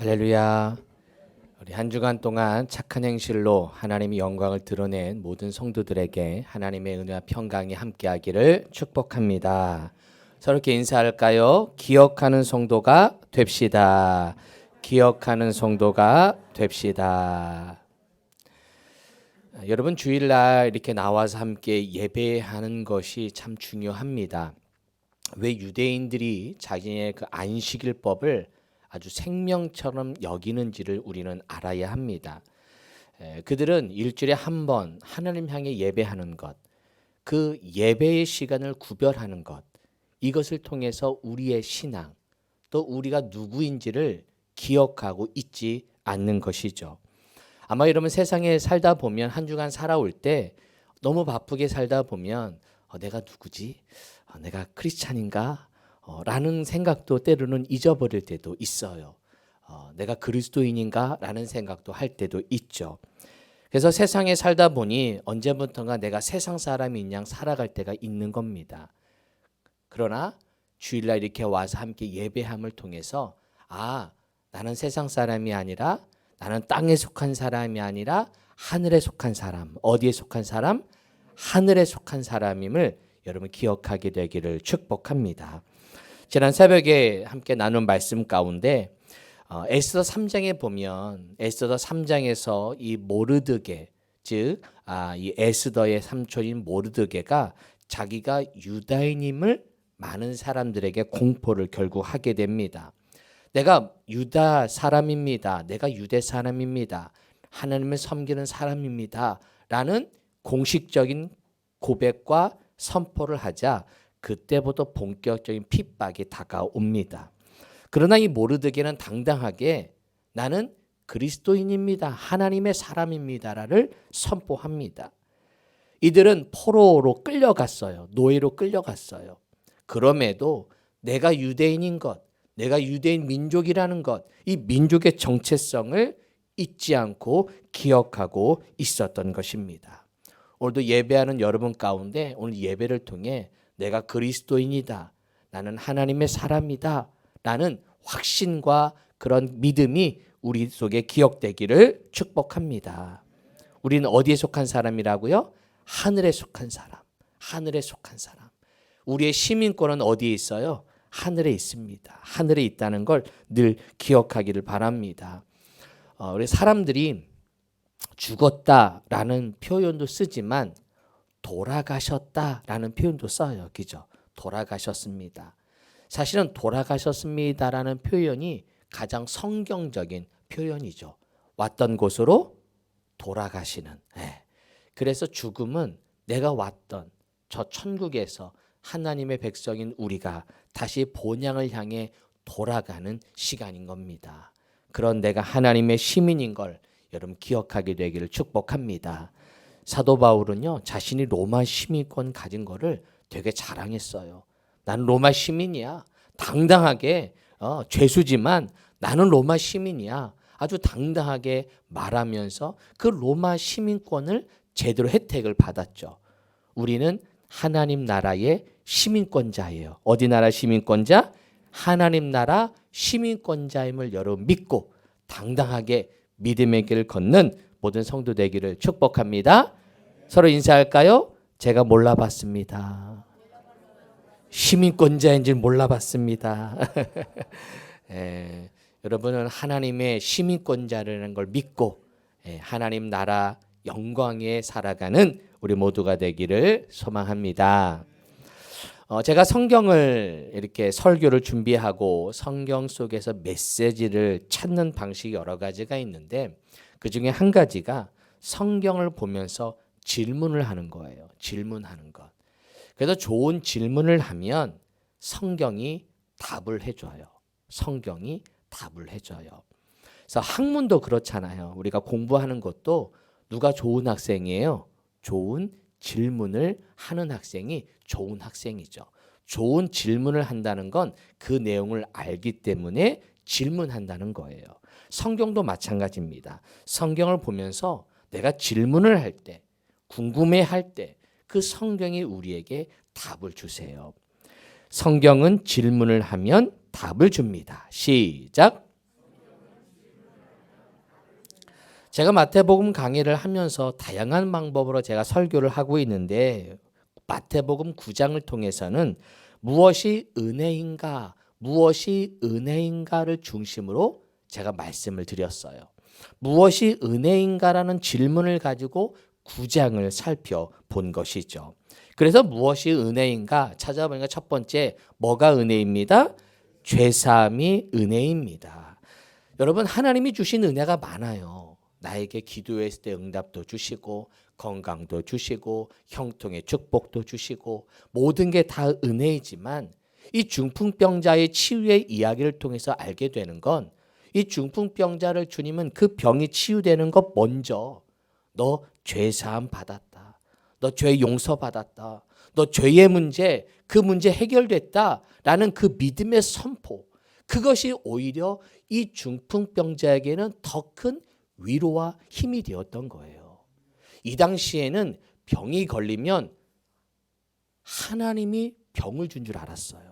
할렐루야. 우리 한 주간 동안 착한 행실로 하나님의 영광을 드러낸 모든 성도들에게 하나님의 은혜와 평강이 함께하기를 축복합니다. 서로 이렇게 인사할까요? 기억하는 성도가 됩시다. 기억하는 성도가 됩시다. 여러분, 주일날 이렇게 나와서 함께 예배하는 것이 참 중요합니다. 왜 유대인들이 자기의 그 안식일법을 아주 생명처럼 여기는지를 우리는 알아야 합니다. 그들은 일주일에 한 번 하나님 향해 예배하는 것, 그 예배의 시간을 구별하는 것, 이것을 통해서 우리의 신앙, 또 우리가 누구인지를 기억하고 잊지 않는 것이죠. 아마 여러분 세상에 살다 보면 한 주간 살아올 때 너무 바쁘게 살다 보면 내가 누구지? 내가 크리스찬인가? 라는 생각도 때로는 잊어버릴 때도 있어요. 내가 그리스도인인가? 라는 생각도 할 때도 있죠. 그래서 세상에 살다 보니 언제부턴가 내가 세상 사람인 양 살아갈 때가 있는 겁니다. 그러나 주일날 이렇게 와서 함께 예배함을 통해서 나는 세상 사람이 아니라 나는 땅에 속한 사람이 아니라 하늘에 속한 사람. 어디에 속한 사람? 하늘에 속한 사람임을 여러분 기억하게 되기를 축복합니다. 지난 새벽에 함께 나눈 말씀 가운데 에스더 3장에 보면 에스더 3장에서 이 모르드게 즉 이 에스더의 삼촌인 모르드게가 자기가 유다인임을 많은 사람들에게 공포를 결국 하게 됩니다. 내가 유다 사람입니다. 내가 유대 사람입니다. 하나님을 섬기는 사람입니다. 라는 공식적인 고백과 선포를 하자 그때부터 본격적인 핍박이 다가옵니다. 그러나 이 모르드게는 당당하게 나는 그리스도인입니다. 하나님의 사람입니다를 선포합니다. 이들은 포로로 끌려갔어요. 노예로 끌려갔어요. 그럼에도 내가 유대인인 것, 내가 유대인 민족이라는 것, 이 민족의 정체성을 잊지 않고 기억하고 있었던 것입니다. 오늘도 예배하는 여러분 가운데 오늘 예배를 통해 내가 그리스도인이다. 나는 하나님의 사람이다. 라는 확신과 그런 믿음이 우리 속에 기억되기를 축복합니다. 우리는 어디에 속한 사람이라고요? 하늘에 속한 사람. 하늘에 속한 사람. 우리의 시민권은 어디에 있어요? 하늘에 있습니다. 하늘에 있다는 걸 늘 기억하기를 바랍니다. 우리 사람들이 죽었다라는 표현도 쓰지만 돌아가셨다라는 표현도 써요. 그죠? 돌아가셨습니다. 사실은 돌아가셨습니다라는 표현이 가장 성경적인 표현이죠. 왔던 곳으로 돌아가시는. 그래서 죽음은 내가 왔던 저 천국에서 하나님의 백성인 우리가 다시 본향을 향해 돌아가는 시간인 겁니다. 그런 내가 하나님의 시민인 걸 여러분 기억하게 되기를 축복합니다. 사도 바울은요, 자신이 로마 시민권 가진 거를 되게 자랑했어요. 나는 로마 시민이야. 당당하게 죄수지만 나는 로마 시민이야. 아주 당당하게 말하면서 그 로마 시민권을 제대로 혜택을 받았죠. 우리는 하나님 나라의 시민권자예요. 어디 나라 시민권자? 하나님 나라 시민권자임을 여러분 믿고 당당하게 믿음의 길을 걷는 모든 성도 되기를 축복합니다. 서로 인사할까요? 제가 몰라봤습니다. 시민권자인 줄 몰라봤습니다. 여러분은 하나님의 시민권자라는 걸 믿고 하나님 나라 영광에 살아가는 우리 모두가 되기를 소망합니다. 제가 성경을 이렇게 설교를 준비하고 성경 속에서 메시지를 찾는 방식이 여러 가지가 있는데 그 중에 한 가지가 성경을 보면서 질문을 하는 거예요. 질문하는 것. 그래서 좋은 질문을 하면 성경이 답을 해줘요. 성경이 답을 해줘요. 그래서 학문도 그렇잖아요. 우리가 공부하는 것도 누가 좋은 학생이에요? 좋은 질문을 하는 학생이 좋은 학생이죠. 좋은 질문을 한다는 건 그 내용을 알기 때문에 질문한다는 거예요. 성경도 마찬가지입니다. 성경을 보면서 내가 질문을 할 때, 궁금해할 때 그 성경이 우리에게 답을 주세요. 성경은 질문을 하면 답을 줍니다. 시작. 제가 마태복음 강의를 하면서 다양한 방법으로 제가 설교를 하고 있는데 마태복음 9장을 통해서는 무엇이 은혜인가, 무엇이 은혜인가를 중심으로 제가 말씀을 드렸어요. 무엇이 은혜인가라는 질문을 가지고 9장을 살펴본 것이죠. 그래서 무엇이 은혜인가 찾아보니까 첫 번째 뭐가 은혜입니다? 죄사함이 은혜입니다. 여러분 하나님이 주신 은혜가 많아요. 나에게 기도했을 때 응답도 주시고 건강도 주시고 형통의 축복도 주시고 모든 게 다 은혜이지만 이 중풍병자의 치유의 이야기를 통해서 알게 되는 건 이 중풍병자를 주님은 그 병이 치유되는 것 먼저 너 죄사함 받았다. 너 죄 용서 받았다. 너 죄의 문제, 그 문제 해결됐다라는 그 믿음의 선포. 그것이 오히려 이 중풍병자에게는 더 큰 위로와 힘이 되었던 거예요. 이 당시에는 병이 걸리면 하나님이 병을 준 줄 알았어요.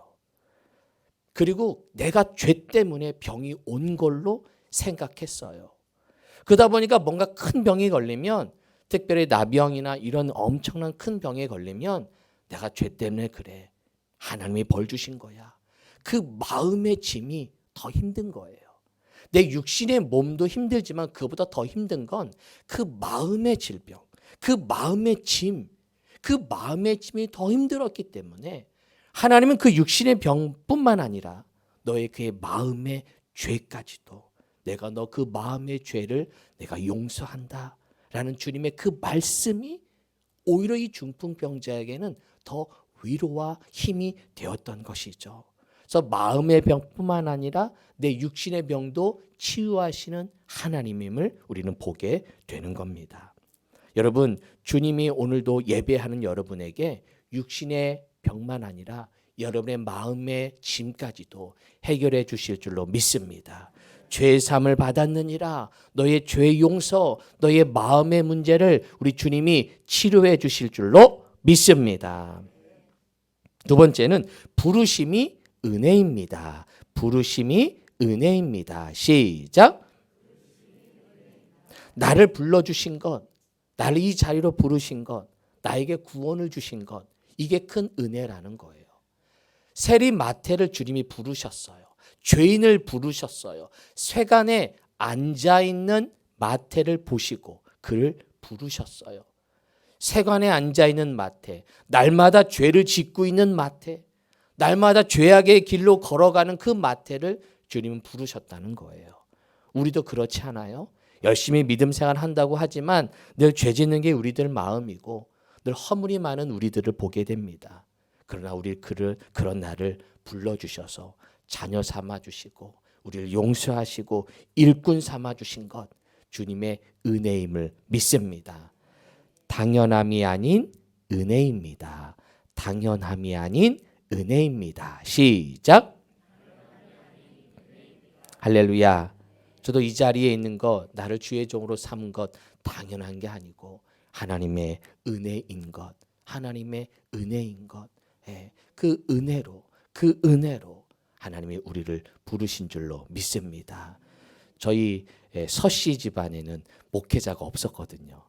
그리고 내가 죄 때문에 병이 온 걸로 생각했어요. 그러다 보니까 뭔가 큰 병이 걸리면 특별히 나병이나 이런 엄청난 큰 병에 걸리면 내가 죄 때문에 그래. 하나님이 벌 주신 거야. 그 마음의 짐이 더 힘든 거예요. 내 육신의 몸도 힘들지만 그보다 더 힘든 건 그 마음의 질병, 그 마음의 짐, 그 마음의 짐이 더 힘들었기 때문에 하나님은 그 육신의 병뿐만 아니라 너의 그 마음의 죄까지도 내가 너 그 마음의 죄를 내가 용서한다 라는 주님의 그 말씀이 오히려 이 중풍병자에게는 더 위로와 힘이 되었던 것이죠. 그래서 마음의 병뿐만 아니라 내 육신의 병도 치유하시는 하나님임을 우리는 보게 되는 겁니다. 여러분, 주님이 오늘도 예배하는 여러분에게 육신의 병만 아니라 여러분의 마음의 짐까지도 해결해 주실 줄로 믿습니다. 죄 사함을 받았느니라. 너의 죄 용서, 너의 마음의 문제를 우리 주님이 치료해 주실 줄로 믿습니다. 두 번째는 부르심이 은혜입니다. 부르심이 은혜입니다. 시작. 나를 불러주신 것, 나를 이 자리로 부르신 것, 나에게 구원을 주신 것, 이게 큰 은혜라는 거예요. 세리 마태를 주님이 부르셨어요. 죄인을 부르셨어요. 쇠간에 앉아있는 마태를 보시고 그를 부르셨어요. 세관에 앉아있는 마태, 날마다 죄를 짓고 있는 마태, 날마다 죄악의 길로 걸어가는 그 마태를 주님은 부르셨다는 거예요. 우리도 그렇지 않아요? 열심히 믿음 생활 한다고 하지만 늘 죄 짓는 게 우리들 마음이고 늘 허물이 많은 우리들을 보게 됩니다. 그러나 우리 그런 나를 불러주셔서 자녀 삼아주시고 우리를 용서하시고 일꾼 삼아주신 것 주님의 은혜임을 믿습니다. 당연함이 아닌 은혜입니다. 당연함이 아닌 은혜입니다. 시작. 할렐루야. 저도 이 자리에 있는 것, 나를 주의 종으로 삼은 것 당연한 게 아니고 하나님의 은혜인 것, 하나님의 은혜인 것. 그 은혜로 하나님이 우리를 부르신 줄로 믿습니다. 저희 서씨 집안에는 목회자가 없었거든요.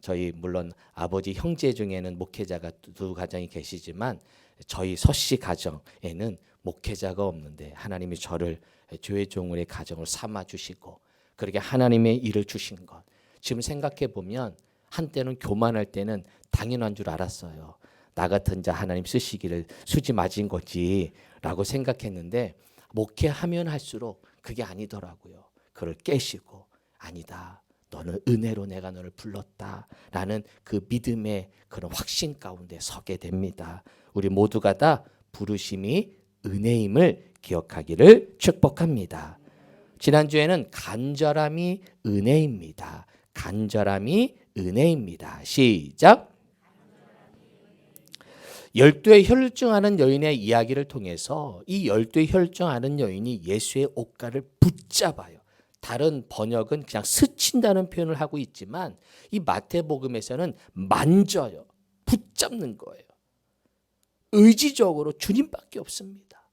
저희 물론 아버지 형제 중에는 목회자가 두 가정이 계시지만 저희 서씨 가정에는 목회자가 없는데 하나님이 저를 교회 종의 가정을 삼아 주시고 그렇게 하나님의 일을 주신 것. 지금 생각해 보면 한때는 교만할 때는 당연한 줄 알았어요. 나 같은 자 하나님 쓰시기를 수지 맞은 거지라고 생각했는데 목회하면 할수록 그게 아니더라고요. 그걸 깨시고 아니다. 너는 은혜로 내가 너를 불렀다라는 그 믿음의 그런 확신 가운데 서게 됩니다. 우리 모두가 다 부르심이 은혜임을 기억하기를 축복합니다. 지난주에는 간절함이 은혜입니다. 간절함이 은혜입니다. 시작. 열두에 혈증하는 여인의 이야기를 통해서 이 열두에 혈증하는 여인이 예수의 옷가를 붙잡아요. 다른 번역은 그냥 스친다는 표현을 하고 있지만 이 마태복음에서는 만져요. 붙잡는 거예요. 의지적으로 주님밖에 없습니다.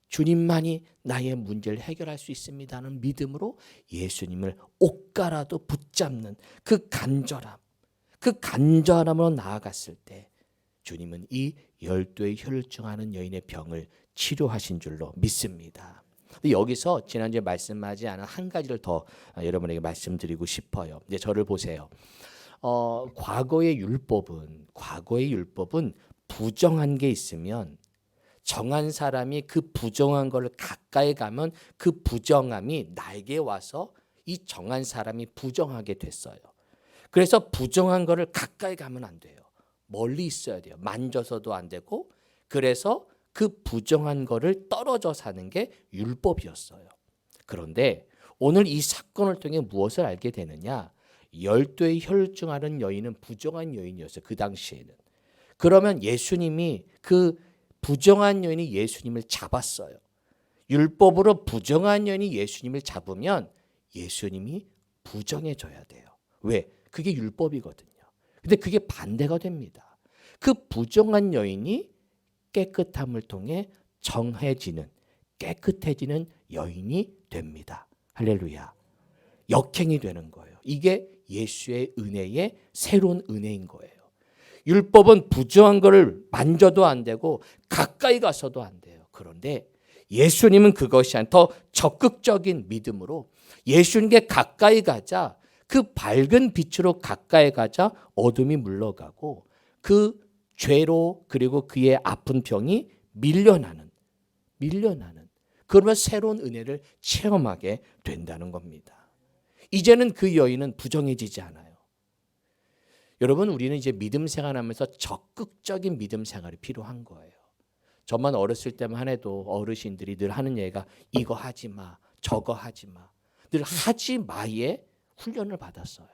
주님만이 나의 문제를 해결할 수 있습니다는 믿음으로 예수님을 옷가라도 붙잡는 그 간절함으로 나아갔을 때 주님은 이 12의 혈루증하는 여인의 병을 치료하신 줄로 믿습니다. 여기서 지난주에 말씀하지 않은 한 가지를 더 여러분에게 말씀드리고 싶어요. 이제 저를 보세요. 과거의 율법은 부정한 게 있으면 정한 사람이 그 부정한 걸 가까이 가면 그 부정함이 나에게 와서 이 정한 사람이 부정하게 됐어요. 그래서 부정한 거를 가까이 가면 안 돼요. 멀리 있어야 돼요. 만져서도 안 되고. 그래서 그 부정한 거를 떨어져 사는 게 율법이었어요. 그런데 오늘 이 사건을 통해 무엇을 알게 되느냐? 12의 혈증하는 여인은 부정한 여인이었어요. 그 당시에는. 그러면 예수님이 그 부정한 여인이 예수님을 잡았어요. 율법으로 부정한 여인이 예수님을 잡으면 예수님이 부정해져야 돼요. 왜? 그게 율법이거든요. 근데 그게 반대가 됩니다. 그 부정한 여인이 깨끗함을 통해 정해지는, 깨끗해지는 여인이 됩니다. 할렐루야. 역행이 되는 거예요. 이게 예수의 은혜의 새로운 은혜인 거예요. 율법은 부정한 것을 만져도 안 되고 가까이 가서도 안 돼요. 그런데 예수님은 그것이 아닌 더 적극적인 믿음으로 예수님께 가까이 가자, 그 밝은 빛으로 가까이 가자 어둠이 물러가고 그 죄로 그리고 그의 아픈 병이 밀려나는 그러면 새로운 은혜를 체험하게 된다는 겁니다. 이제는 그 여인은 부정해지지 않아요. 여러분, 우리는 이제 믿음 생활하면서 적극적인 믿음 생활이 필요한 거예요. 저만 어렸을 때만 해도 어르신들이 늘 하는 얘기가 이거 하지 마, 저거 하지 마. 늘 하지 마의 훈련을 받았어요.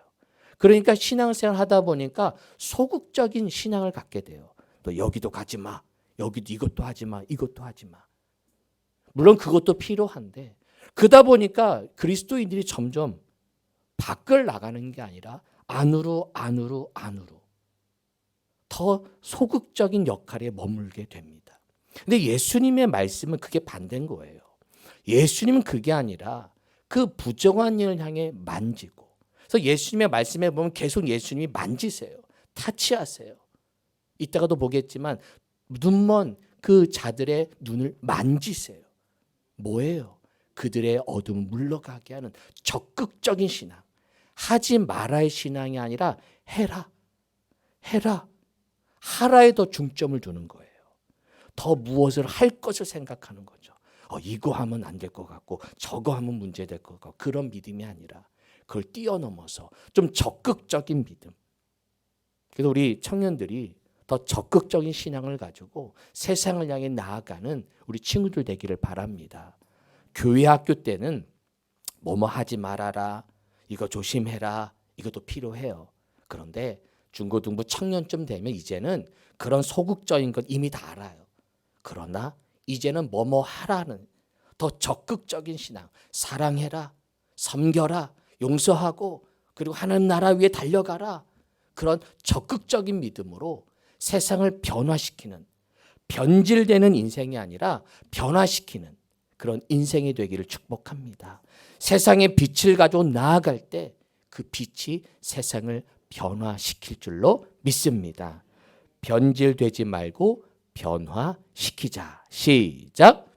그러니까 신앙생활 하다 보니까 소극적인 신앙을 갖게 돼요. 또 여기도 가지 마, 여기도 이것도 하지 마, 이것도 하지 마. 물론 그것도 필요한데 그러다 보니까 그리스도인들이 점점 밖을 나가는 게 아니라 안으로 더 소극적인 역할에 머물게 됩니다. 근데 예수님의 말씀은 그게 반대인 거예요. 예수님은 그게 아니라 그 부정한 일을 향해 만지고, 그래서 예수님의 말씀에 보면 계속 예수님이 만지세요. 타치하세요. 이따가도 보겠지만 눈먼 그 자들의 눈을 만지세요. 뭐예요? 그들의 어둠을 물러가게 하는 적극적인 신앙. 하지 말아의 신앙이 아니라 해라. 하라에 더 중점을 두는 거예요. 더 무엇을 할 것을 생각하는 거죠. 이거 하면 안 될 것 같고 저거 하면 문제될 것 같고 그런 믿음이 아니라 그걸 뛰어넘어서 좀 적극적인 믿음. 그래서 우리 청년들이 더 적극적인 신앙을 가지고 세상을 향해 나아가는 우리 친구들 되기를 바랍니다. 교회 학교 때는 뭐뭐 하지 말아라, 이거 조심해라, 이것도 필요해요. 그런데 중고등부 청년쯤 되면 이제는 그런 소극적인 것 이미 다 알아요. 그러나 이제는 뭐뭐 하라는 더 적극적인 신앙, 사랑해라, 섬겨라, 용서하고 그리고 하나님 나라 위에 달려가라. 그런 적극적인 믿음으로 세상을 변화시키는, 변질되는 인생이 아니라 변화시키는 그런 인생이 되기를 축복합니다. 세상에 빛을 가지고 나아갈 때 그 빛이 세상을 변화시킬 줄로 믿습니다. 변질되지 말고 변화시키자. 시작.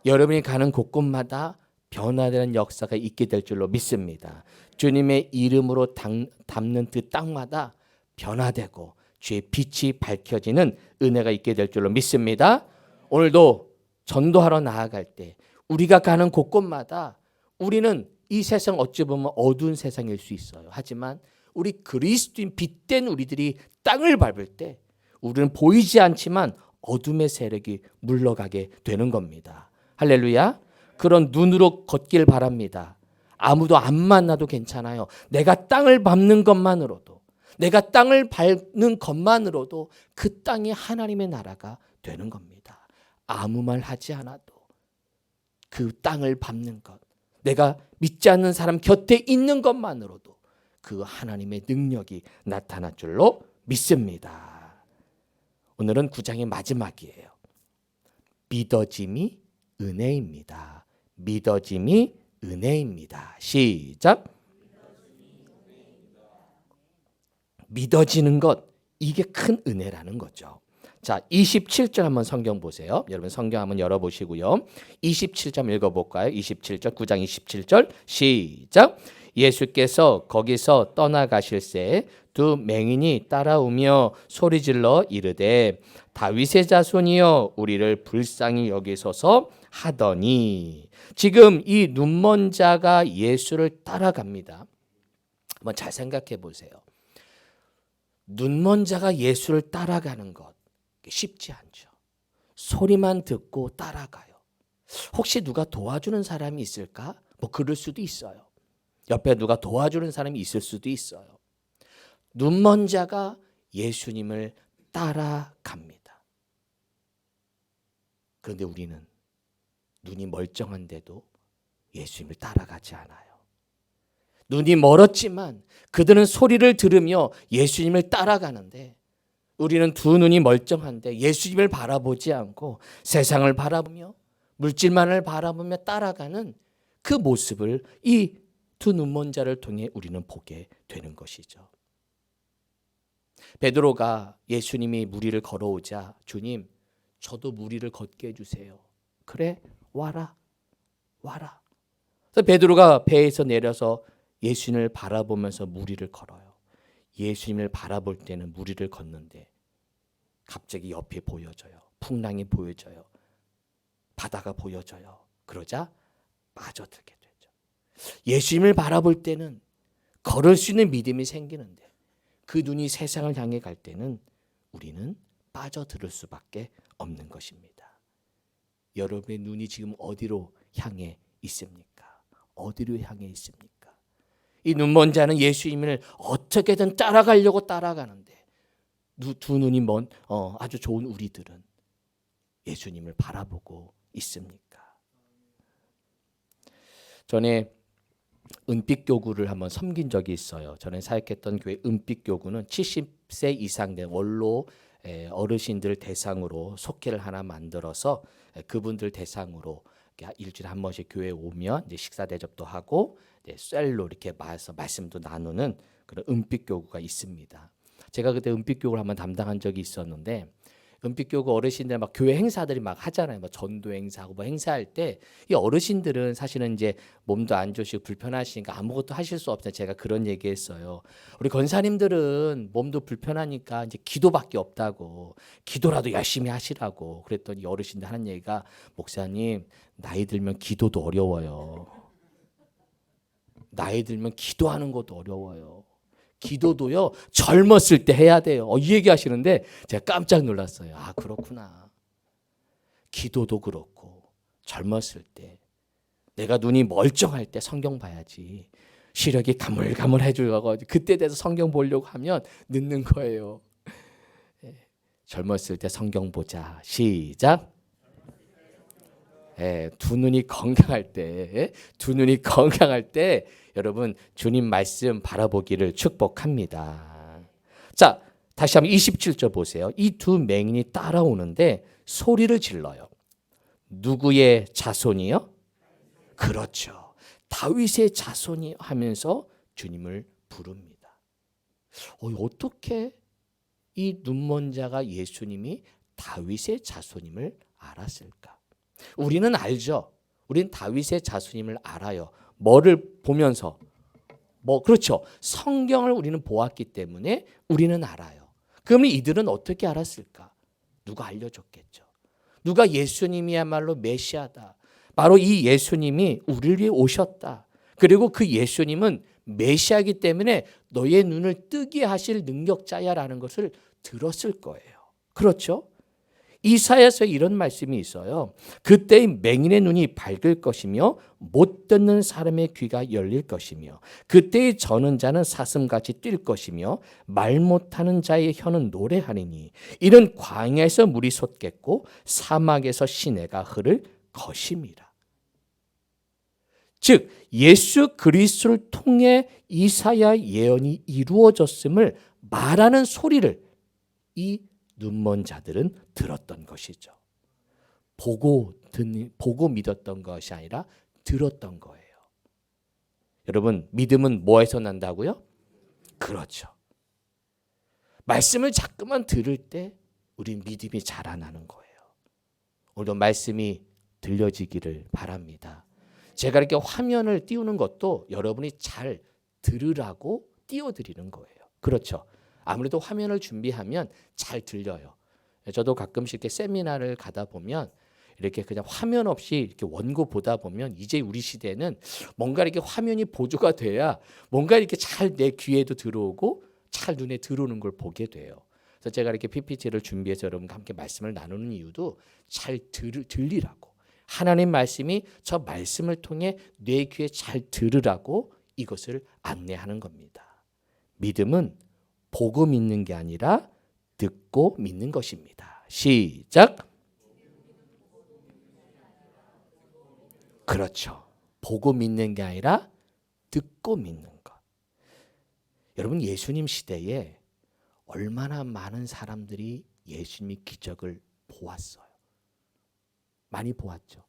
여러분이 가는 곳곳마다 변화되는 역사가 있게 될 줄로 믿습니다. 주님의 이름으로 담는 그 땅마다 변화되고 주의 빛이 밝혀지는 은혜가 있게 될 줄로 믿습니다. 오늘도 전도하러 나아갈 때 우리가 가는 곳곳마다 우리는 이 세상 어찌 보면 어두운 세상일 수 있어요. 하지만 우리 그리스도인 빛된 우리들이 땅을 밟을 때 우리는 보이지 않지만 어둠의 세력이 물러가게 되는 겁니다. 할렐루야. 그런 눈으로 걷길 바랍니다. 아무도 안 만나도 괜찮아요. 내가 땅을 밟는 것만으로도, 내가 땅을 밟는 것만으로도 그 땅이 하나님의 나라가 되는 겁니다. 아무 말 하지 않아도 그 땅을 밟는 것, 내가 믿지 않는 사람 곁에 있는 것만으로도 그 하나님의 능력이 나타날 줄로 믿습니다. 오늘은 9장의 마지막이에요. 믿어짐이 은혜입니다. 믿어짐이 은혜입니다. 시작. 믿어지는 것, 이게 큰 은혜라는 거죠. 자, 27절 한번 성경 보세요. 여러분 성경 한번 열어보시고요. 27절 읽어볼까요? 27절, 9장 27절 시작. 예수께서 거기서 떠나가실새 두 맹인이 따라오며 소리질러 이르되 다윗의 자손이여 우리를 불쌍히 여기소서 하더니, 지금 이 눈먼 자가 예수를 따라갑니다. 한번 잘 생각해 보세요. 눈먼 자가 예수를 따라가는 것 쉽지 않죠. 소리만 듣고 따라가요. 혹시 누가 도와주는 사람이 있을까? 뭐 그럴 수도 있어요. 옆에 누가 도와주는 사람이 있을 수도 있어요. 눈먼 자가 예수님을 따라갑니다. 그런데 우리는 눈이 멀쩡한데도 예수님을 따라가지 않아요. 눈이 멀었지만 그들은 소리를 들으며 예수님을 따라가는데, 우리는 두 눈이 멀쩡한데 예수님을 바라보지 않고 세상을 바라보며 물질만을 바라보며 따라가는 그 모습을 이 두 눈먼 자를 통해 우리는 보게 되는 것이죠. 베드로가 예수님이 무리를 걸어오자, 주님 저도 무리를 걷게 해주세요. 그래, 와라. 그래서 베드로가 배에서 내려서 예수님을 바라보면서 무리를 걸어요. 예수님을 바라볼 때는 무리를 걷는데 갑자기 옆이 보여져요. 풍랑이 보여져요. 바다가 보여져요. 그러자 빠져들게 되죠. 예수님을 바라볼 때는 걸을 수 있는 믿음이 생기는데 그 눈이 세상을 향해 갈 때는 우리는 빠져들을 수밖에 없는 것입니다. 여러분의 눈이 지금 어디로 향해 있습니까? 어디로 향해 있습니까? 이 눈먼 자는 예수님을 어떻게든 따라가려고 따라가는데 두 눈이 먼 아주 좋은 우리들은 예수님을 바라보고 있습니까? 전에 은빛교구를 한번 섬긴 적이 있어요. 전에 사역했던 교회 은빛교구는 70세 이상 된 원로 어르신들 대상으로 속회를 하나 만들어서 그분들 대상으로 일주일에 한 번씩 교회에 오면 이제 식사 대접도 하고 셀로 이렇게 마서 말씀도 나누는 그런 은빛교구가 있습니다. 제가 그때 은빛교구를 한번 담당한 적이 있었는데, 은빛교구 어르신들 막 교회 행사들이 막 하잖아요. 뭐 전도 행사하고 뭐 행사할 때 이 어르신들은 사실은 이제 몸도 안 좋으시고 불편하시니까 아무것도 하실 수 없어요. 제가 그런 얘기했어요. 우리 권사님들은 몸도 불편하니까 이제 기도밖에 없다고, 기도라도 열심히 하시라고 그랬더니 어르신들 하는 얘기가, 목사님 나이 들면 기도도 어려워요. 나이 들면 기도하는 것도 어려워요. 기도도요 젊었을 때 해야 돼요. 이 얘기 하시는데 제가 깜짝 놀랐어요. 아, 그렇구나. 기도도 그렇고 젊었을 때, 내가 눈이 멀쩡할 때 성경 봐야지. 시력이 가물가물해져서 그때 돼서 성경 보려고 하면 늦는 거예요. 젊었을 때 성경 보자. 시작. 두 눈이 건강할 때, 여러분 주님 말씀 바라보기를 축복합니다. 자, 다시 한번 27절 보세요. 이 두 맹인이 따라오는데 소리를 질러요. 누구의 자손이요? 그렇죠. 다윗의 자손이 하면서 주님을 부릅니다. 어떻게 이 눈먼 자가 예수님이 다윗의 자손임을 알았을까? 우리는 알죠. 우리는 다윗의 자손임을 알아요. 뭐를 보면서? 그렇죠. 성경을 우리는 보았기 때문에 우리는 알아요. 그러면 이들은 어떻게 알았을까? 누가 알려줬겠죠. 누가 예수님이야말로 메시아다. 바로 이 예수님이 우리를 위해 오셨다. 그리고 그 예수님은 메시아이기 때문에 너의 눈을 뜨게 하실 능력자야라는 것을 들었을 거예요. 그렇죠? 이사야서에 이런 말씀이 있어요. 그때 맹인의 눈이 밝을 것이며 못 듣는 사람의 귀가 열릴 것이며 그때의 저는 자는 사슴같이 뛸 것이며 말 못하는 자의 혀는 노래하리니 이는 광야에서 물이 솟겠고 사막에서 시내가 흐를 것임이라. 즉 예수 그리스도를 통해 이사야 예언이 이루어졌음을 말하는 소리를 이 눈먼 자들은 들었던 것이죠. 보고 믿었던 것이 아니라 들었던 거예요. 여러분, 믿음은 뭐에서 난다고요? 그렇죠. 말씀을 자꾸만 들을 때 우리 믿음이 자라나는 거예요. 오늘도 말씀이 들려지기를 바랍니다. 제가 이렇게 화면을 띄우는 것도 여러분이 잘 들으라고 띄워드리는 거예요. 그렇죠. 아무래도 화면을 준비하면 잘 들려요. 저도 가끔씩 이렇게 세미나를 가다 보면 이렇게 그냥 화면 없이 이렇게 원고 보다 보면 이제 우리 시대는 뭔가 이렇게 화면이 보조가 돼야 뭔가 이렇게 잘 내 귀에도 들어오고 잘 눈에 들어오는 걸 보게 돼요. 그래서 제가 이렇게 PPT를 준비해서 여러분과 함께 말씀을 나누는 이유도 잘 들리라고. 하나님 말씀이 저 말씀을 통해 내 귀에 잘 들으라고 이것을 안내하는 겁니다. 믿음은 보고 믿는 게 아니라 듣고 믿는 것입니다. 시작. 그렇죠. 보고 믿는 게 아니라 듣고 믿는 것. 여러분, 예수님 시대에 얼마나 많은 사람들이 예수님의 기적을 보았어요. 많이 보았죠.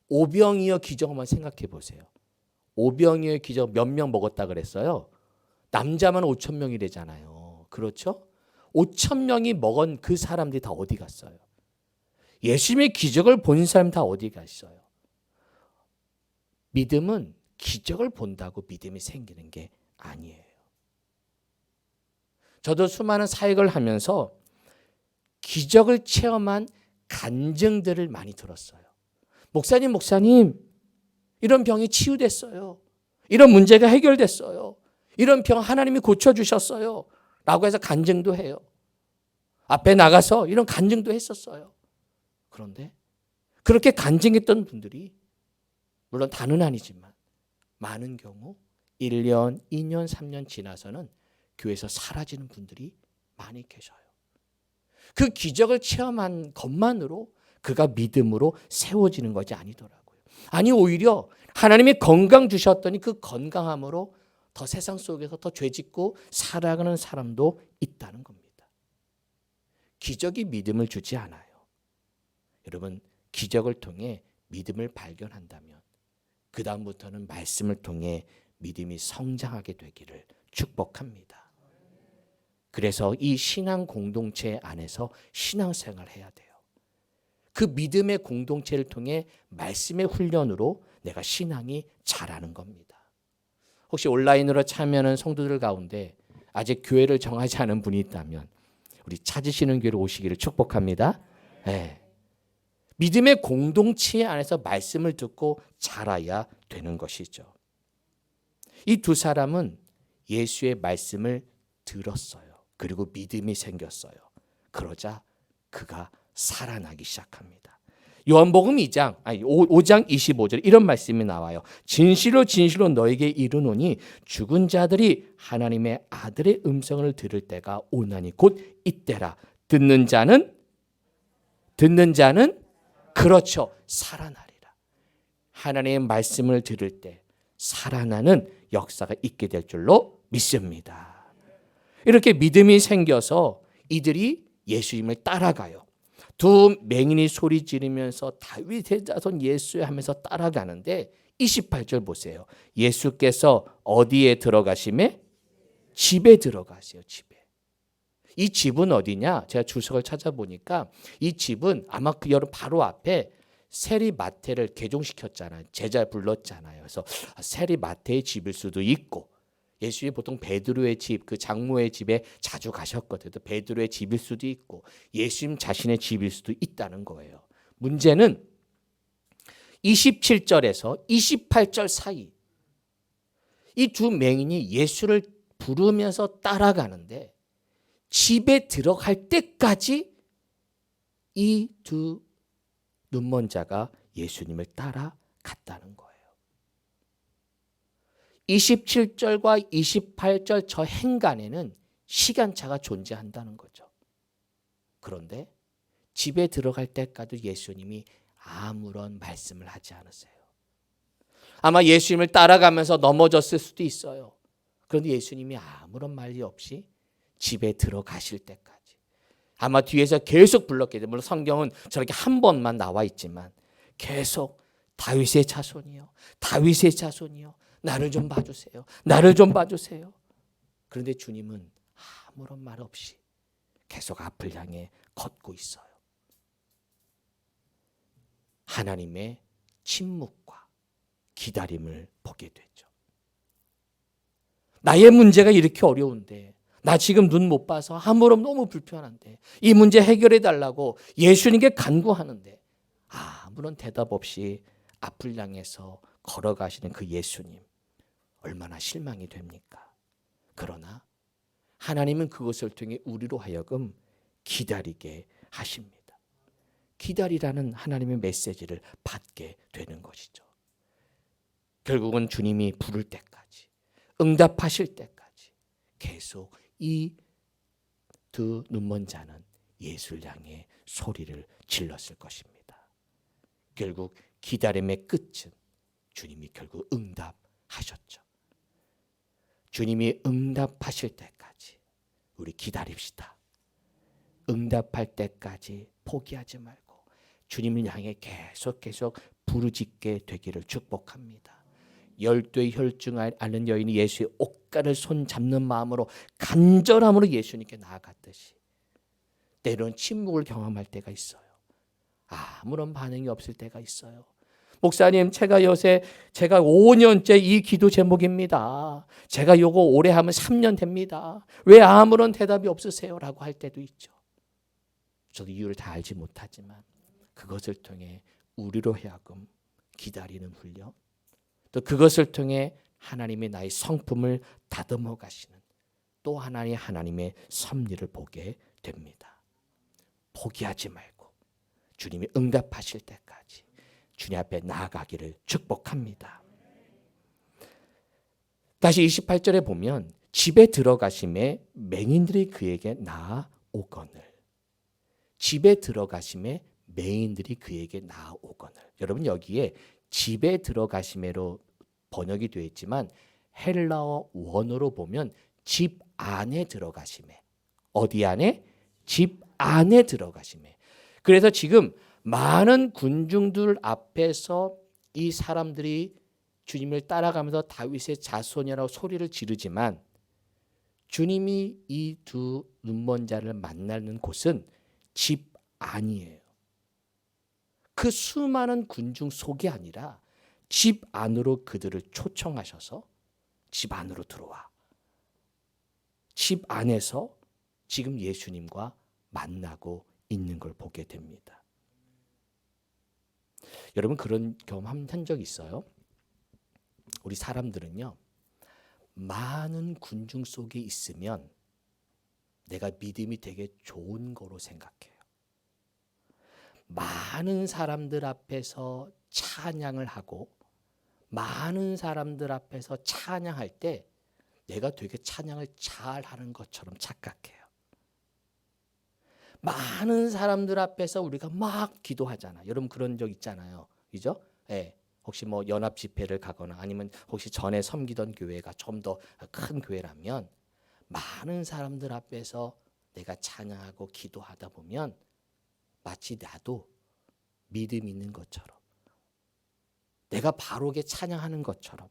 오병이어 기적 한번 생각해 보세요. 오병이어 기적 몇 명 먹었다 그랬어요? 남자만 5천 명이래잖아요. 그렇죠? 5천 명이 먹은 그 사람들이 다 어디 갔어요? 예수님의 기적을 본 사람 다 어디 갔어요? 믿음은 기적을 본다고 믿음이 생기는 게 아니에요. 저도 수많은 사역을 하면서 기적을 체험한 간증들을 많이 들었어요. 목사님, 이런 병이 치유됐어요. 이런 문제가 해결됐어요. 이런 병 하나님이 고쳐주셨어요. 라고 해서 간증도 해요. 앞에 나가서 이런 간증도 했었어요. 그런데 그렇게 간증했던 분들이 물론 다는 아니지만 많은 경우 1년, 2년, 3년 지나서는 교회에서 사라지는 분들이 많이 계셔요. 그 기적을 체험한 것만으로 그가 믿음으로 세워지는 것이 아니더라고요. 아니, 오히려 하나님이 건강 주셨더니 그 건강함으로 더 세상 속에서 더 죄짓고 살아가는 사람도 있다는 겁니다. 기적이 믿음을 주지 않아요. 여러분, 기적을 통해 믿음을 발견한다면 그 다음부터는 말씀을 통해 믿음이 성장하게 되기를 축복합니다. 그래서 이 신앙 공동체 안에서 신앙생활을 해야 돼요. 그 믿음의 공동체를 통해 말씀의 훈련으로 내가 신앙이 자라는 겁니다. 혹시 온라인으로 참여하는 성도들 가운데 아직 교회를 정하지 않은 분이 있다면 우리 찾으시는 교회로 오시기를 축복합니다. 네. 믿음의 공동체 안에서 말씀을 듣고 자라야 되는 것이죠. 이 두 사람은 예수의 말씀을 들었어요. 그리고 믿음이 생겼어요. 그러자 그가 살아나기 시작합니다. 요한복음 5장 25절 이런 말씀이 나와요. 진실로 진실로 너에게 이르노니 죽은 자들이 하나님의 아들의 음성을 들을 때가 오나니 곧 이때라. 듣는 자는 그렇죠. 살아나리라. 하나님의 말씀을 들을 때 살아나는 역사가 있게 될 줄로 믿습니다. 이렇게 믿음이 생겨서 이들이 예수님을 따라가요. 두 맹인이 소리 지르면서 다윗의 자손 예수여 하면서 따라가는데 28절 보세요. 예수께서 어디에 들어가시매? 집에 들어가세요. 집에. 이 집은 어디냐? 제가 주석을 찾아보니까 이 집은 아마 그 여러분 바로 앞에 세리마태를 개종시켰잖아요. 제자 불렀잖아요. 그래서 세리마태의 집일 수도 있고 예수님이 보통 베드로의 집, 그 장모의 집에 자주 가셨거든요. 베드로의 집일 수도 있고 예수님 자신의 집일 수도 있다는 거예요. 문제는 27절에서 28절 사이 이 두 맹인이 예수를 부르면서 따라가는데 집에 들어갈 때까지 이 두 눈먼 자가 예수님을 따라갔다는 거예요. 27절과 28절 저 행간에는 시간차가 존재한다는 거죠. 그런데 집에 들어갈 때까지 예수님이 아무런 말씀을 하지 않으세요. 아마 예수님을 따라가면서 넘어졌을 수도 있어요. 그런데 예수님이 아무런 말이 없이 집에 들어가실 때까지 아마 뒤에서 계속 불렀겠죠. 물론 성경은 저렇게 한 번만 나와 있지만 계속 다윗의 자손이요, 다윗의 자손이요, 나를 좀 봐주세요, 나를 좀 봐주세요. 그런데 주님은 아무런 말 없이 계속 앞을 향해 걷고 있어요. 하나님의 침묵과 기다림을 보게 되죠. 나의 문제가 이렇게 어려운데, 나 지금 눈 못 봐서 아무런 너무 불편한데, 이 문제 해결해 달라고 예수님께 간구하는데 아무런 대답 없이 앞을 향해서 걸어가시는 그 예수님, 얼마나 실망이 됩니까? 그러나 하나님은 그것을 통해 우리로 하여금 기다리게 하십니다. 기다리라는 하나님의 메시지를 받게 되는 것이죠. 결국은 주님이 부를 때까지, 응답하실 때까지 계속 이 두 눈먼 자는 예수를 향해 소리를 질렀을 것입니다. 결국 기다림의 끝은 주님이 결국 응답하셨죠. 주님이 응답하실 때까지 우리 기다립시다. 응답할 때까지 포기하지 말고 주님을 향해 계속 부르짖게 되기를 축복합니다. 열두의 혈중 앓는 여인이 예수의 옷가를 손 잡는 마음으로 간절함으로 예수님께 나아갔듯이 때로는 침묵을 경험할 때가 있어요. 아무런 반응이 없을 때가 있어요. 목사님, 제가 5년째 이 기도 제목입니다. 제가 요거 오래 하면 3년 됩니다. 왜 아무런 대답이 없으세요? 라고 할 때도 있죠. 저도 이유를 다 알지 못하지만 그것을 통해 우리로 하여금 기다리는 훈련, 또 그것을 통해 하나님의 나의 성품을 다듬어 가시는 또 하나의 하나님의 섭리를 보게 됩니다. 포기하지 말고 주님이 응답하실 때까지 주님 앞에 나아가기를 축복합니다. 다시 28절에 보면 집에 들어가심에 맹인들이 그에게 나아오거늘, 집에 들어가심에 맹인들이 그에게 나아오거늘. 여러분, 여기에 집에 들어가심에로 번역이 되어 있지만 헬라어 원어로 보면 집 안에 들어가심에, 어디 안에? 집 안에 들어가심에. 그래서 지금 많은 군중들 앞에서 이 사람들이 주님을 따라가면서 다윗의 자손이라고 소리를 지르지만 주님이 이 두 눈먼 자를 만나는 곳은 집 안이에요. 그 수많은 군중 속이 아니라 집 안으로 그들을 초청하셔서 집 안으로 들어와. 집 안에서 지금 예수님과 만나고 있는 걸 보게 됩니다. 여러분, 그런 경험 한 적 있어요? 우리 사람들은요, 많은 군중 속에 있으면 내가 믿음이 되게 좋은 거로 생각해요. 많은 사람들 앞에서 찬양을 하고 많은 사람들 앞에서 찬양할 때 내가 되게 찬양을 잘하는 것처럼 착각해요. 많은 사람들 앞에서 우리가 막 기도하잖아. 여러분 그런 적 있잖아요. 그죠? 예. 혹시 뭐 연합 집회를 가거나 아니면 혹시 전에 섬기던 교회가 좀 더 큰 교회라면 많은 사람들 앞에서 내가 찬양하고 기도하다 보면 마치 나도 믿음 있는 것처럼, 내가 바르게 찬양하는 것처럼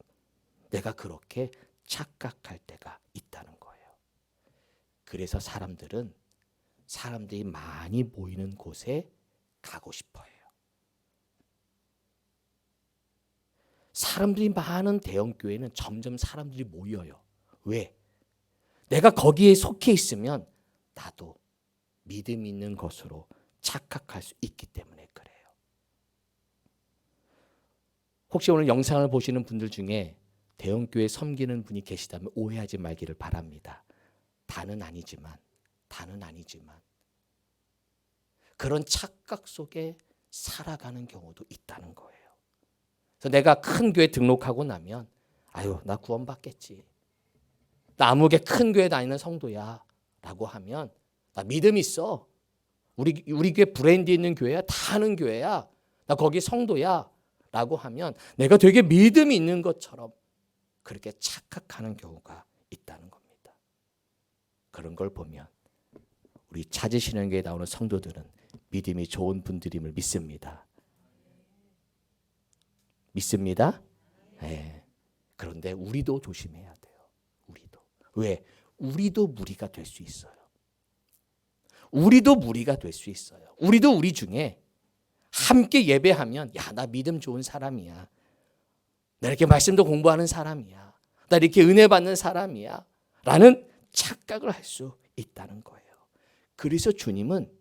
내가 그렇게 착각할 때가 있다는 거예요. 그래서 사람들이 많이 모이는 곳에 가고 싶어요. 사람들이 많은 대형교회는 점점 사람들이 모여요. 왜? 내가 거기에 속해 있으면 나도 믿음 있는 것으로 착각할 수 있기 때문에 그래요. 혹시 오늘 영상을 보시는 분들 중에 대형교회 섬기는 분이 계시다면 오해하지 말기를 바랍니다. 다는 아니지만 그런 착각 속에 살아가는 경우도 있다는 거예요. 그래서 내가 큰 교회 등록하고 나면 아유, 나 구원받겠지, 나 아무개 큰 교회 다니는 성도야 라고 하면 나 믿음 있어, 우리 교회 브랜드 있는 교회야, 다 아는 교회야, 나 거기 성도야 라고 하면 내가 되게 믿음이 있는 것처럼 그렇게 착각하는 경우가 있다는 겁니다. 그런 걸 보면 우리 찾으시는 교회에 나오는 성도들은 믿음이 좋은 분들임을 믿습니다. 믿습니다? 네. 그런데 우리도 조심해야 돼요. 우리도. 왜? 우리도 무리가 될 수 있어요. 우리도 무리가 될 수 있어요. 우리도 우리 중에 함께 예배하면 야, 나 믿음 좋은 사람이야. 나 이렇게 말씀도 공부하는 사람이야. 나 이렇게 은혜 받는 사람이야. 라는 착각을 할 수 있다는 거예요. 그래서 주님은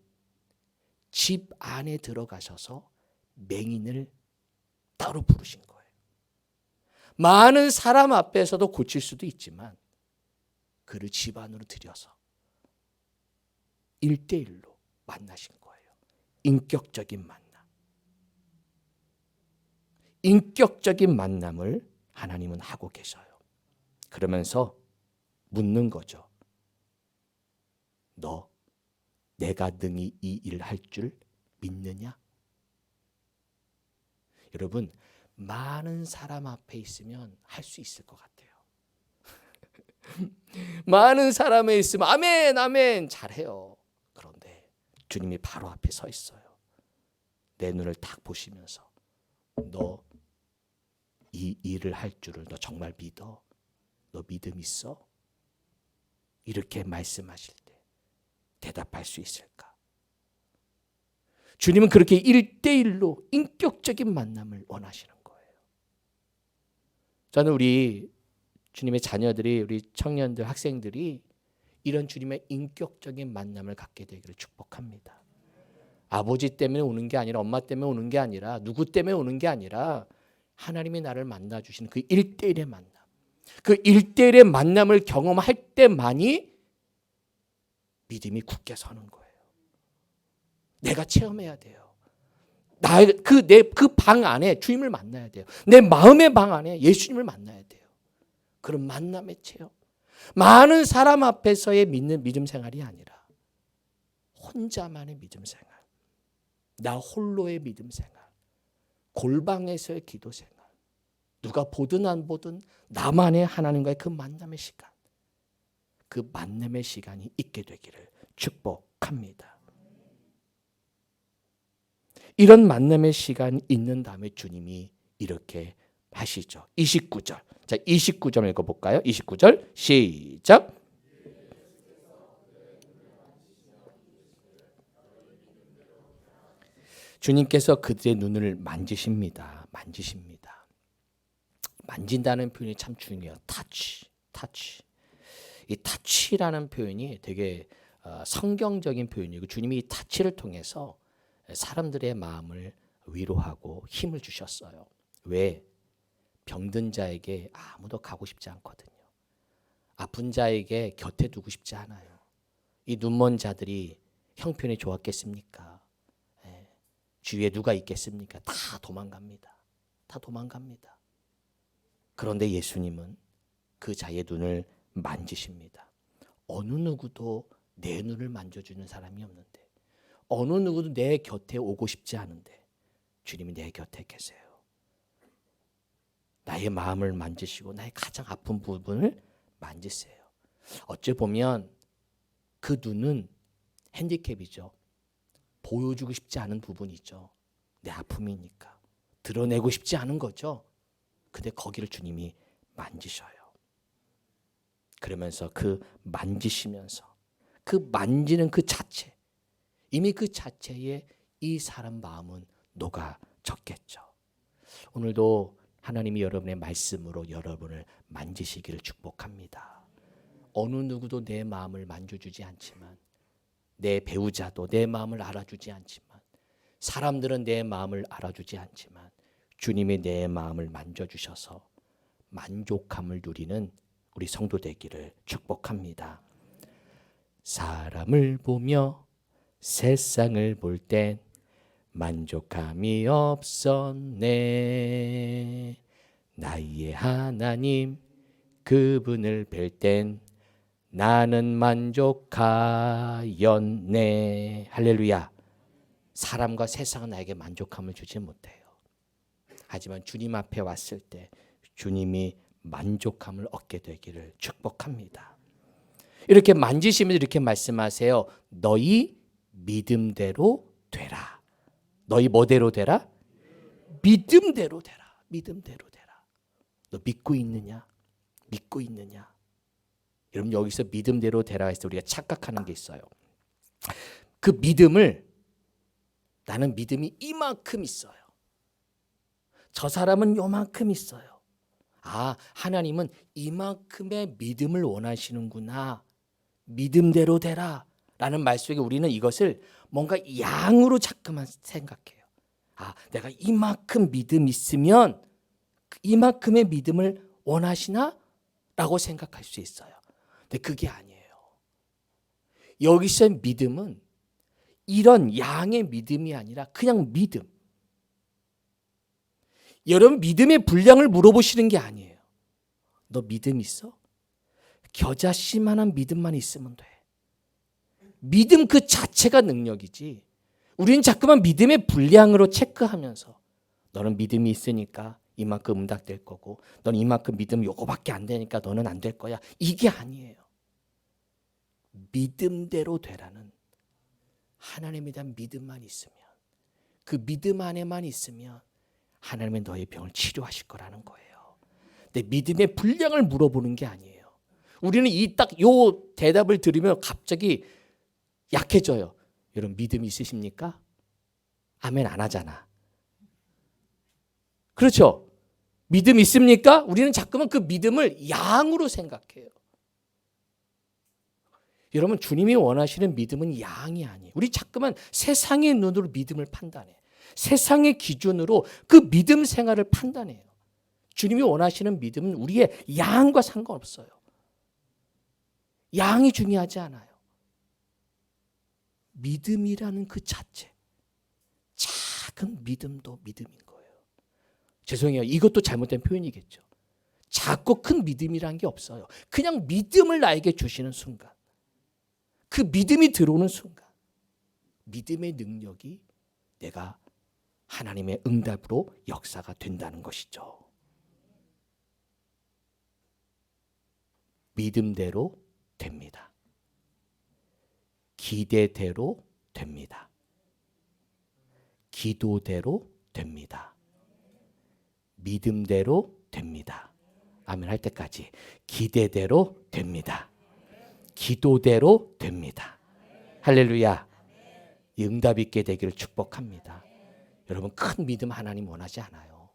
집 안에 들어가셔서 맹인을 따로 부르신 거예요. 많은 사람 앞에서도 고칠 수도 있지만 그를 집 안으로 들여서 1대1로 만나신 거예요. 인격적인 만남. 인격적인 만남을 하나님은 하고 계셔요. 그러면서 묻는 거죠. 너 내가 능히 이 일 할 줄 믿느냐? 여러분, 많은 사람 앞에 있으면 할 수 있을 것 같아요. 많은 사람에 있으면 아멘 아멘 잘해요. 그런데 주님이 바로 앞에 서 있어요. 내 눈을 딱 보시면서 너 이 일을 할 줄을 너 정말 믿어? 너 믿음 있어? 이렇게 말씀하실 때 대답할 수 있을까? 주님은 그렇게 1대1로 인격적인 만남을 원하시는 거예요. 저는 우리 주님의 자녀들이, 우리 청년들, 학생들이 이런 주님의 인격적인 만남을 갖게 되기를 축복합니다. 아버지 때문에 오는 게 아니라, 엄마 때문에 오는 게 아니라, 누구 때문에 오는 게 아니라 하나님이 나를 만나주시는 그 1대1의 만남, 그 1대1의 만남을 경험할 때만이 믿음이 굳게 서는 거예요. 내가 체험해야 돼요. 내 그 방 안에 주님을 만나야 돼요. 내 마음의 방 안에 예수님을 만나야 돼요. 그런 만남의 체험. 많은 사람 앞에서의 믿는 믿음 생활이 아니라 혼자만의 믿음 생활. 나 홀로의 믿음 생활. 골방에서의 기도 생활. 누가 보든 안 보든 나만의 하나님과의 그 만남의 시간. 그 만남의 시간이 있게 되기를 축복합니다. 이런 만남의 시간이 있는 다음에 주님이 이렇게 하시죠. 29절. 자, 29절 읽어볼까요? 29절 시작. 주님께서 그들의 눈을 만지십니다. 만지십니다. 만진다는 표현이 참 중요해요. 터치. 이 터치라는 표현이 되게 성경적인 표현이고 주님이 이 터치를 통해서 사람들의 마음을 위로하고 힘을 주셨어요. 왜? 병든 자에게 아무도 가고 싶지 않거든요. 아픈 자에게 곁에 두고 싶지 않아요. 이 눈먼 자들이 형편이 좋았겠습니까? 주위에 누가 있겠습니까? 다 도망갑니다. 다 도망갑니다. 그런데 예수님은 그 자의 눈을 만지십니다. 어느 누구도 내 눈을 만져주는 사람이 없는데, 어느 누구도 내 곁에 오고 싶지 않은데 주님이 내 곁에 계세요. 나의 마음을 만지시고 나의 가장 아픈 부분을 만지세요. 어찌 보면 그 눈은 핸디캡이죠. 보여주고 싶지 않은 부분이죠. 내 아픔이니까. 드러내고 싶지 않은 거죠. 근데 거기를 주님이 만지셔요. 그러면서 그 만지시면서 그 만지는 그 자체, 이미 그 자체에 이 사람 마음은 녹아졌겠죠. 오늘도 하나님이 여러분의 말씀으로 여러분을 만지시기를 축복합니다. 어느 누구도 내 마음을 만져주지 않지만, 내 배우자도 내 마음을 알아주지 않지만, 사람들은 내 마음을 알아주지 않지만 주님이 내 마음을 만져주셔서 만족함을 누리는 우리 성도 되기를 축복합니다. 사람을 보며 세상을 볼 땐 만족함이 없었네. 나의 하나님 그분을 뵐 땐 나는 만족하였네. 할렐루야. 사람과 세상은 나에게 만족함을 주지 못해요. 하지만 주님 앞에 왔을 때 주님이 만족함을 얻게 되기를 축복합니다. 이렇게 만지시면서 이렇게 말씀하세요. 너희 믿음대로 되라. 너희 뭐대로 되라? 믿음대로 되라. 믿음대로 되라. 너 믿고 있느냐? 믿고 있느냐? 여러분 여기서 믿음대로 되라 해서 우리가 착각하는 게 있어요. 그 믿음을 나는 믿음이 이만큼 있어요. 저 사람은 요만큼 있어요. 아, 하나님은 이만큼의 믿음을 원하시는구나. 믿음대로 되라 라는 말 속에 우리는 이것을 뭔가 양으로 자꾸만 생각해요. 아, 내가 이만큼 믿음 있으면 이만큼의 믿음을 원하시나? 라고 생각할 수 있어요. 근데 그게 아니에요. 여기서 믿음은 이런 양의 믿음이 아니라 그냥 믿음. 여러분 믿음의 분량을 물어보시는 게 아니에요. 너 믿음 있어? 겨자씨만한 믿음만 있으면 돼. 믿음 그 자체가 능력이지. 우리는 자꾸만 믿음의 분량으로 체크하면서 너는 믿음이 있으니까 이만큼 응답될 거고 너는 이만큼 믿음 요거밖에 안 되니까 너는 안 될 거야. 이게 아니에요. 믿음대로 되라는 하나님에 대한 믿음만 있으면 그 믿음 안에만 있으면 하나님은 너의 병을 치료하실 거라는 거예요. 근데 믿음의 분량을 물어보는 게 아니에요. 우리는 이 딱 요 대답을 들으면 갑자기 약해져요. 여러분 믿음 있으십니까? 아멘 안 하잖아. 그렇죠? 믿음 있습니까? 우리는 자꾸만 그 믿음을 양으로 생각해요. 여러분 주님이 원하시는 믿음은 양이 아니에요. 우리 자꾸만 세상의 눈으로 믿음을 판단해. 세상의 기준으로 그 믿음 생활을 판단해요. 주님이 원하시는 믿음은 우리의 양과 상관없어요. 양이 중요하지 않아요. 믿음이라는 그 자체, 작은 믿음도 믿음인 거예요. 죄송해요. 이것도 잘못된 표현이겠죠. 작고 큰 믿음이라는 게 없어요. 그냥 믿음을 나에게 주시는 순간, 그 믿음이 들어오는 순간 믿음의 능력이 내가 하나님의 응답으로 역사가 된다는 것이죠. 믿음대로 됩니다. 기대대로 됩니다. 기도대로 됩니다. 믿음대로 됩니다. 아멘 할 때까지 기대대로 됩니다. 기도대로 됩니다. 할렐루야. 이 응답 있게 되기를 축복합니다. 여러분 큰 믿음 하나님 원하지 않아요.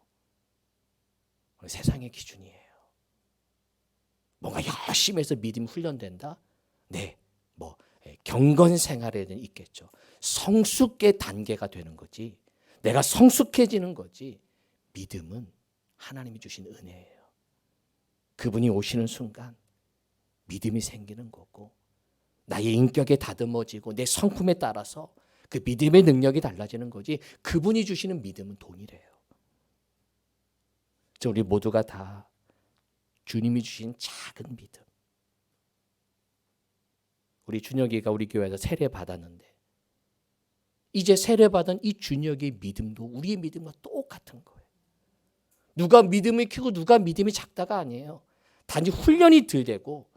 세상의 기준이에요. 뭔가 열심히 해서 믿음이 훈련된다? 네, 뭐 경건 생활에는 있겠죠. 성숙의 단계가 되는 거지. 내가 성숙해지는 거지. 믿음은 하나님이 주신 은혜예요. 그분이 오시는 순간 믿음이 생기는 거고 나의 인격에 다듬어지고 내 성품에 따라서 그 믿음의 능력이 달라지는 거지. 그분이 주시는 믿음은 동일해요. 우리 모두가 다 주님이 주신 작은 믿음. 우리 준혁이가 우리 교회에서 세례 받았는데 이제 세례 받은 이 준혁의 믿음도 우리의 믿음과 똑같은 거예요. 누가 믿음이 크고 누가 믿음이 작다가 아니에요. 단지 훈련이 덜 되고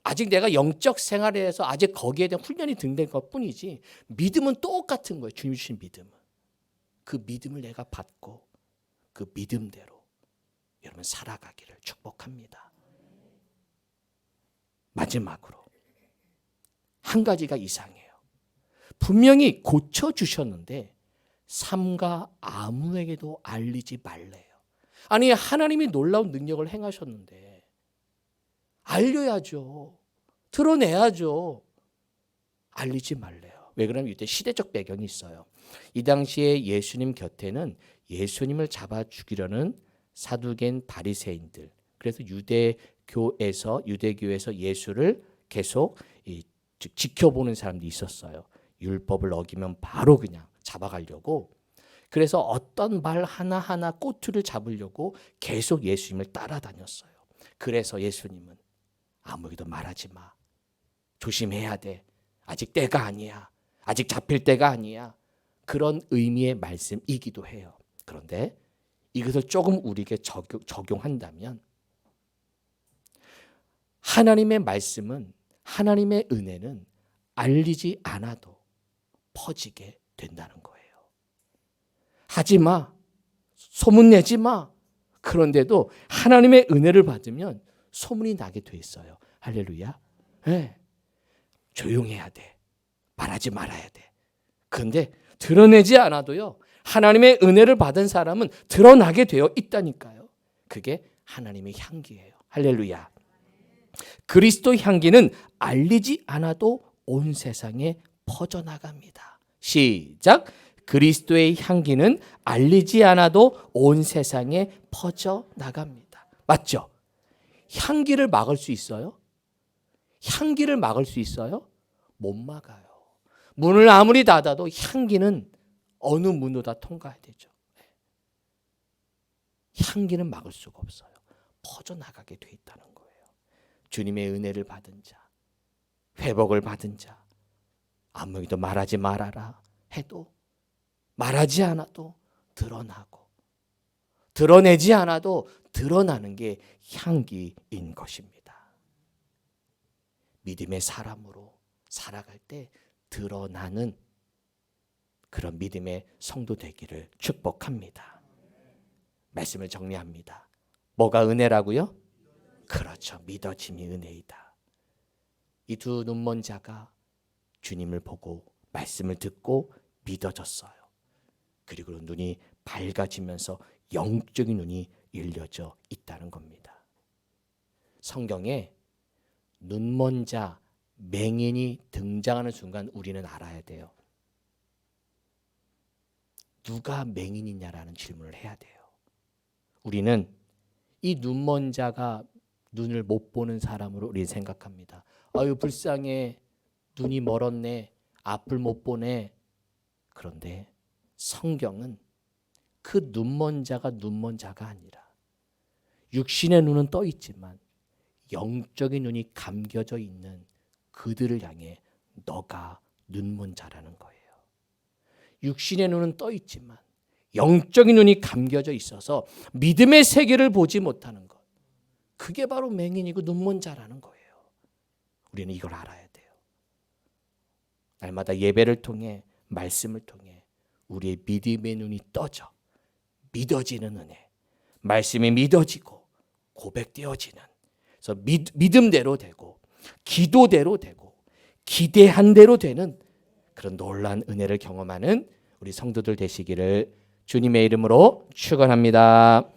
아직 내가 영적 생활에 해서 아직 거기에 대한 훈련이 덜 된 것뿐이지 믿음은 똑같은 거예요. 주님 주신 믿음은. 그 믿음을 내가 받고 그 믿음대로 여러분 살아가기를 축복합니다. 마지막으로 한 가지가 이상해요. 분명히 고쳐주셨는데 삼가 아무에게도 알리지 말래요. 아니 하나님이 놀라운 능력을 행하셨는데 알려야죠. 드러내야죠. 알리지 말래요. 왜 그러냐면 이때 시대적 배경이 있어요. 이 당시에 예수님 곁에는 예수님을 잡아 죽이려는 사두개인 바리새인들, 그래서 유대교에서 예수를 계속 지켜보는 사람들이 있었어요. 율법을 어기면 바로 그냥 잡아가려고. 그래서 어떤 말 하나하나 꼬투리를 잡으려고 계속 예수님을 따라다녔어요. 그래서 예수님은 아무에게도 말하지 마. 조심해야 돼. 아직 때가 아니야. 아직 잡힐 때가 아니야. 그런 의미의 말씀이기도 해요. 그런데 이것을 조금 우리에게 적용한다면 하나님의 말씀은 하나님의 은혜는 알리지 않아도 퍼지게 된다는 거예요. 하지 마. 소문내지 마. 그런데도 하나님의 은혜를 받으면 소문이 나게 돼 있어요. 할렐루야. 네. 조용해야 돼. 말하지 말아야 돼. 그런데 드러내지 않아도요, 하나님의 은혜를 받은 사람은 드러나게 되어 있다니까요. 그게 하나님의 향기예요. 할렐루야. 그리스도 향기는 알리지 않아도 온 세상에 퍼져나갑니다. 시작. 그리스도의 향기는 알리지 않아도 온 세상에 퍼져나갑니다. 맞죠? 향기를 막을 수 있어요? 향기를 막을 수 있어요? 못 막아요. 문을 아무리 닫아도 향기는 어느 문도 다 통과해야 되죠. 향기는 막을 수가 없어요. 퍼져나가게 돼 있다는 거예요. 주님의 은혜를 받은 자, 회복을 받은 자, 아무에게도 말하지 말아라 해도 말하지 않아도 드러나고, 드러내지 않아도 드러나는 게 향기인 것입니다. 믿음의 사람으로 살아갈 때 드러나는 그런 믿음의 성도 되기를 축복합니다. 말씀을 정리합니다. 뭐가 은혜라고요? 그렇죠. 믿어짐이 은혜이다. 이 두 눈먼 자가 주님을 보고 말씀을 듣고 믿어졌어요. 그리고 눈이 밝아지면서 영적인 눈이 열려져 있다는 겁니다. 성경에 눈먼 자, 맹인이 등장하는 순간 우리는 알아야 돼요. 누가 맹인이냐라는 질문을 해야 돼요. 우리는 이 눈먼 자가 눈을 못 보는 사람으로 우리는 생각합니다. 아유 불쌍해. 눈이 멀었네. 앞을 못 보네. 그런데 성경은 그 눈먼 자가 눈먼 자가 아니라 육신의 눈은 떠 있지만 영적인 눈이 감겨져 있는 그들을 향해 너가 눈먼 자라는 거예요. 육신의 눈은 떠 있지만 영적인 눈이 감겨져 있어서 믿음의 세계를 보지 못하는 것. 그게 바로 맹인이고 눈먼 자라는 거예요. 우리는 이걸 알아야 돼요. 날마다 예배를 통해 말씀을 통해 우리의 믿음의 눈이 떠져 믿어지는 은혜. 말씀이 믿어지고 고백되어지는. 그래서 믿음대로 되고 기도대로 되고 기대한 대로 되는 그런 놀라운 은혜를 경험하는 우리 성도들 되시기를 주님의 이름으로 축원합니다.